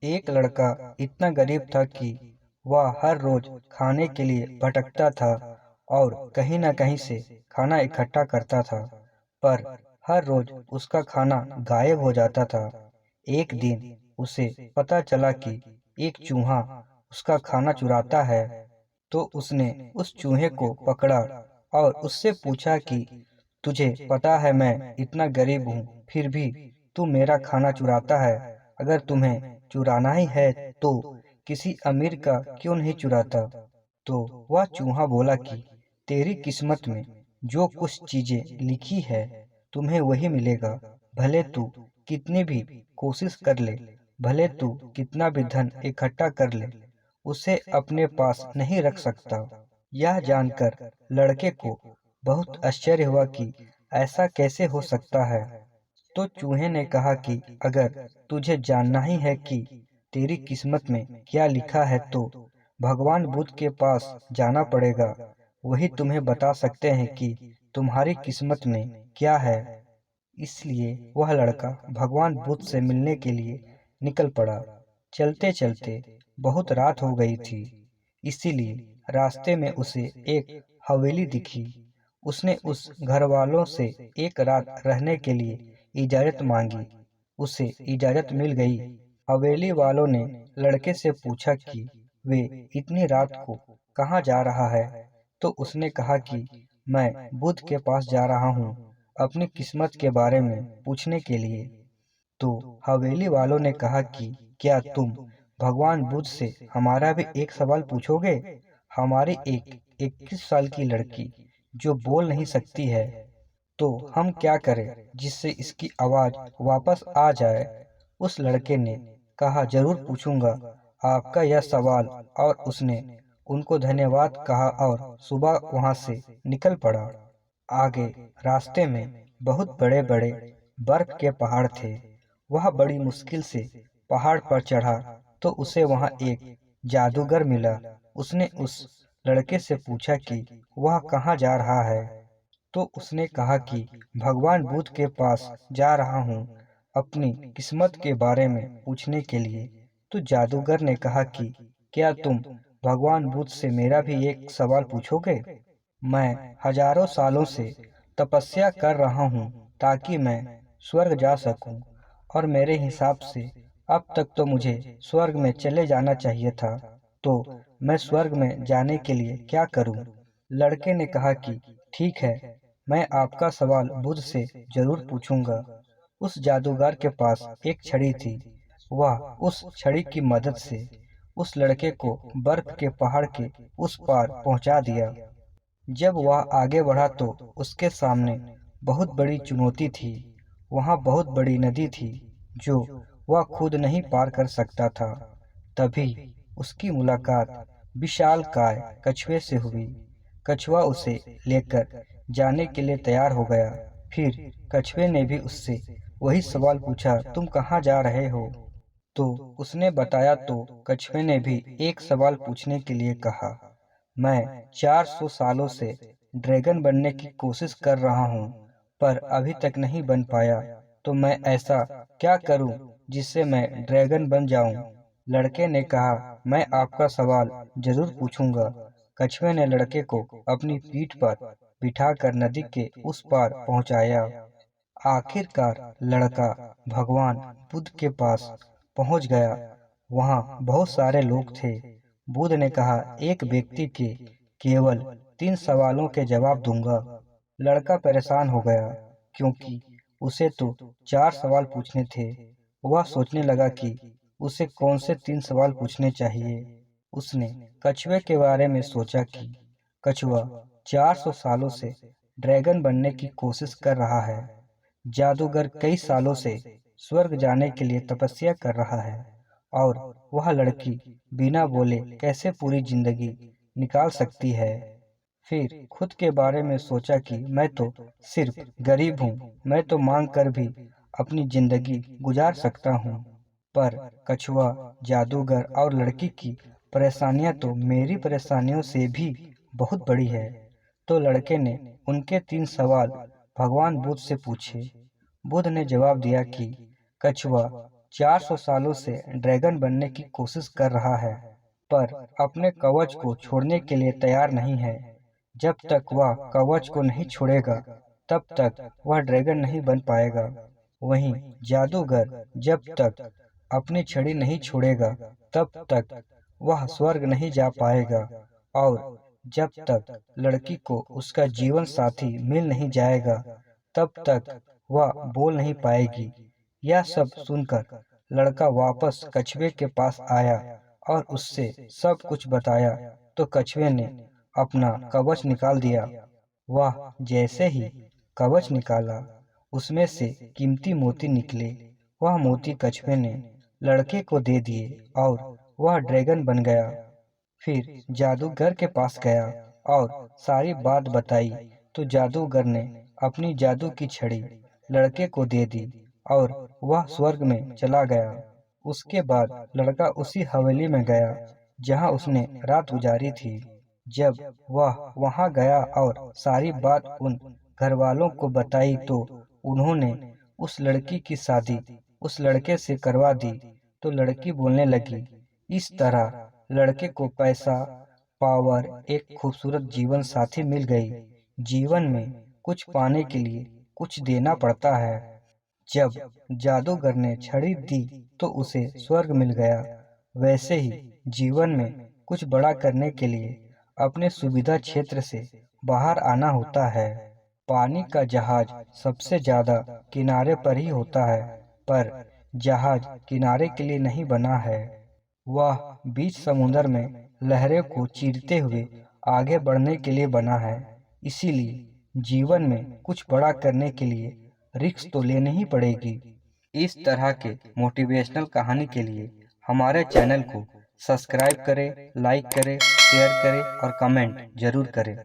एक लड़का इतना गरीब था कि वह हर रोज खाने के लिए भटकता था और कहीं न कहीं से खाना इकट्ठा करता था, पर हर रोज उसका खाना गायब हो जाता था। एक दिन उसे पता चला कि एक चूहा उसका खाना चुराता है, तो उसने उस चूहे को पकड़ा और उससे पूछा कि तुझे पता है मैं इतना गरीब हूँ, फिर भी तू मेरा खाना चुराता है। अगर तुम्हें चुराना ही है तो किसी अमीर का क्यों नहीं चुराता? तो वह चूहा बोला कि तेरी किस्मत में जो कुछ चीजें लिखी है तुम्हें वही मिलेगा। भले तू कितनी भी कोशिश कर ले, भले तू कितना भी धन इकट्ठा कर ले, उसे अपने पास नहीं रख सकता। यह जानकर लड़के को बहुत आश्चर्य हुआ कि ऐसा कैसे हो सकता है। तो चूहे ने कहा कि अगर तुझे जानना ही है कि तेरी किस्मत में क्या लिखा है तो भगवान बुद्ध के पास जाना पड़ेगा। वही तुम्हें बता सकते हैं कि तुम्हारी किस्मत में क्या है। इसलिए वह लड़का भगवान बुद्ध से मिलने के लिए निकल पड़ा। चलते चलते बहुत रात हो गई थी, इसीलिए रास्ते में उसे एक हवेली दिखी। उसने उस घर वालों से एक रात रहने के लिए इजाजत मांगी। उसे इजाजत मिल गई। हवेली वालों ने लड़के से पूछा कि वे इतनी रात को कहाँ जा रहा है, तो उसने कहा कि मैं बुद्ध के पास जा रहा हूँ अपनी किस्मत के बारे में पूछने के लिए। तो हवेली वालों ने कहा कि क्या तुम भगवान बुद्ध से हमारा भी एक सवाल पूछोगे? हमारी एक 21 साल की लड़की जो बोल नहीं सकती है, तो हम क्या करें जिससे इसकी आवाज वापस आ जाए? उस लड़के ने कहा जरूर पूछूंगा आपका यह सवाल, और उसने उनको धन्यवाद कहा और सुबह वहां से निकल पड़ा। आगे रास्ते में बहुत बड़े बड़े बर्फ के पहाड़ थे। वह बड़ी मुश्किल से पहाड़ पर चढ़ा तो उसे वहां एक जादूगर मिला। उसने उस लड़के से पूछा कि वह कहाँ जा रहा है, तो उसने कहा कि भगवान बुद्ध के पास जा रहा हूँ अपनी किस्मत के बारे में पूछने के लिए। तो जादूगर ने कहा कि क्या तुम भगवान बुद्ध से मेरा भी एक सवाल पूछोगे? मैं हजारों सालों से तपस्या कर रहा हूँ ताकि मैं स्वर्ग जा सकूं, और मेरे हिसाब से अब तक तो मुझे स्वर्ग में चले जाना चाहिए था। तो मैं स्वर्ग में जाने के लिए क्या करूं? लड़के ने कहा कि ठीक है, मैं आपका सवाल बुद्ध से जरूर पूछूंगा। उस जादूगर के पास एक छड़ी थी। वह उस छड़ी की मदद से उस लड़के को बर्फ के पहाड़ के उस पार पहुंचा दिया। जब वह आगे बढ़ा तो उसके सामने बहुत बड़ी चुनौती थी। वहाँ बहुत बड़ी नदी थी जो वह खुद नहीं पार कर सकता था। तभी उसकी मुलाकात विशालकाय कछुए से हुई। कछुआ उसे लेकर जाने के लिए तैयार हो गया। फिर कछुए ने भी उससे वही सवाल पूछा, तुम कहाँ जा रहे हो? तो उसने बताया तो कछुए ने भी एक सवाल पूछने के लिए कहा, मैं 400 सालों से ड्रैगन बनने की कोशिश कर रहा हूँ, पर अभी तक नहीं बन पाया। तो मैं ऐसा क्या करूँ जिससे मैं ड्रैगन बन जाऊँ? लड़के ने कहा, मैं आपका सवाल जरूर पूछूंगा। कछुए ने लड़के को अपनी पीठ पर बिठाकर नदी के उस पार पहुंचाया। आखिरकार लड़का भगवान बुद्ध के पास पहुंच गया। वहां बहुत सारे लोग थे। बुद्ध ने कहा, एक व्यक्ति के केवल 3 सवालों के जवाब दूंगा। लड़का परेशान हो गया क्योंकि उसे तो 4 सवाल पूछने थे। वह सोचने लगा कि उसे कौन से 3 सवाल पूछने चाहिए। उसने कछुए के बारे में सोचा कि कछुआ 400 सालों से ड्रैगन बनने की कोशिश कर रहा है। जादूगर कई सालों से स्वर्ग जाने के लिए तपस्या कर रहा है, और वह लड़की बिना बोले कैसे पूरी जिंदगी निकाल सकती है। फिर खुद के बारे में सोचा कि मैं तो सिर्फ गरीब हूँ, मैं तो मांग कर भी अपनी जिंदगी गुजार सकता हूँ, पर कछुआ, जादूगर और लड़की की परेशानियां तो मेरी परेशानियों से भी बहुत बड़ी है। तो लड़के ने उनके 3 सवाल भगवान बुद्ध से पूछे। बुद्ध ने जवाब दिया कि कछुआ, 400 सालों से ड्रैगन बनने की कोशिश कर रहा है, पर अपने कवच को छोड़ने के लिए तैयार नहीं है। जब तक वह कवच को नहीं छोड़ेगा, तब तक वह ड्रैगन नहीं बन पाएगा। वहीं जादूगर जब तक अपनी छड़ी नहीं छोड़ेगा, तब तक वह स्वर्ग नहीं जा पाएगा, और जब तक लड़की को उसका जीवन साथी मिल नहीं जाएगा, तब तक वह बोल नहीं पाएगी। यह सब सुनकर लड़का वापस कछुए के पास आया और उससे सब कुछ बताया, तो कछुए ने अपना कवच निकाल दिया। वह जैसे ही कवच निकाला, उसमें से कीमती मोती निकले। वह मोती कछुए ने लड़के को दे दिए और वह ड्रैगन बन गया। फिर जादूगर के पास गया और सारी बात बताई, तो जादूगर ने अपनी जादू की छड़ी लड़के को दे दी और वह स्वर्ग में चला गया। उसके बाद लड़का उसी हवेली में गया जहां उसने रात गुजारी थी। जब वह वहां गया और सारी बात उन घरवालों को बताई, तो उन्होंने उस लड़की की शादी उस लड़के से करवा दी। तो लड़की बोलने लगी। इस तरह लड़के को पैसा, पावर, एक खूबसूरत जीवन साथी मिल गई। जीवन में कुछ पाने के लिए कुछ देना पड़ता है। जब जादूगर ने छड़ी दी, तो उसे स्वर्ग मिल गया। वैसे ही जीवन में कुछ बड़ा करने के लिए अपने सुविधा क्षेत्र से बाहर आना होता है। पानी का जहाज सबसे ज्यादा किनारे पर ही होता है, पर जहाज किनारे के लिए नहीं बना है। वह बीच समुद्र में लहरों को चीरते हुए आगे बढ़ने के लिए बना है। इसीलिए जीवन में कुछ बड़ा करने के लिए रिस्क तो लेनी ही पड़ेगी। इस तरह के मोटिवेशनल कहानी के लिए हमारे चैनल को सब्सक्राइब करें, लाइक करें, शेयर करें और कमेंट जरूर करें।